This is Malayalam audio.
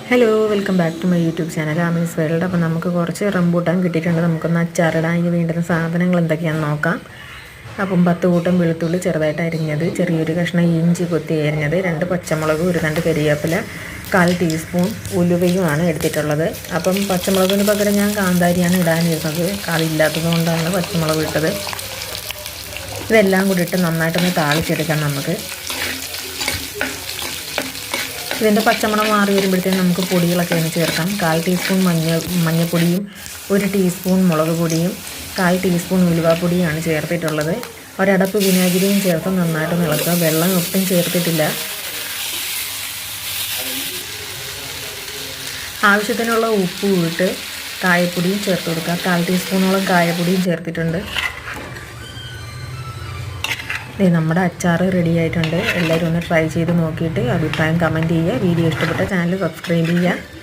Hello welcome back to my YouTube channel Ami's world. അപ്പോൾ നമുക്ക് കുറച്ച് റംബൂട്ടാൻ കിട്ടിയിട്ടുണ്ട്. നമുക്കൊന്ന് അച്ചാറിടാൻ അതിന് വേണ്ടുന്ന സാധനങ്ങൾ എന്തൊക്കെയാണെന്ന് നോക്കാം. അപ്പം 10 കൂട്ടം വെളുത്തുള്ളി ചെറുതായിട്ട് അരിഞ്ഞത്, ചെറിയൊരു കഷ്ണം ഇഞ്ചി കൊത്തി അരിഞ്ഞത്, 2 പച്ചമുളക്, ഒരു 2 കരിവേപ്പില, 1/4 ടീസ്പൂൺ ഉലുവയുമാണ് എടുത്തിട്ടുള്ളത്. അപ്പം പച്ചമുളകിന് പകരം ഞാൻ കാന്താരിയാണ് ഇടാനിരുന്നത്, അതില്ലാത്തത് കൊണ്ടാണ് പച്ചമുളക് ഇട്ടത്. ഇതെല്ലാം കൂടി ഇട്ട് നന്നായിട്ടൊന്ന് താളിച്ചെടുക്കാം നമുക്ക്. ഇതിൻ്റെ പച്ചമണം മാറി വരുമ്പോഴത്തേക്കും നമുക്ക് പൊടികളൊക്കെ ഒന്ന് ചേർക്കാം. 1/4 ടീസ്പൂൺ മഞ്ഞൾപ്പൊടിയും 1 ടീസ്പൂൺ മുളക് പൊടിയും 1/4 ടീസ്പൂൺ ഉലുവാപ്പൊടിയാണ് ചേർത്തിട്ടുള്ളത്. ഒരടപ്പ് വിനാഗിരിയും ചേർത്ത് നന്നായിട്ട് ഇളക്കുക. വെള്ളം ഒട്ടും ചേർത്തിട്ടില്ല. ആവശ്യത്തിനുള്ള ഉപ്പ് ഇട്ട് കായപ്പൊടിയും ചേർത്ത് കൊടുക്കുക. 1/4 ടീസ്പൂണോളം കായപ്പൊടിയും ചേർത്തിട്ടുണ്ട്. നമ്മുടെ അച്ചാർ റെഡി ആയിട്ടുണ്ട്. എല്ലാവരും ഒന്ന് ട്രൈ ചെയ്ത് നോക്കിയിട്ട് അഭിപ്രായം കമൻറ്റ് ചെയ്യുക. വീഡിയോ ഇഷ്ടപ്പെട്ട ചാനൽ സബ്സ്ക്രൈബ് ചെയ്യുക.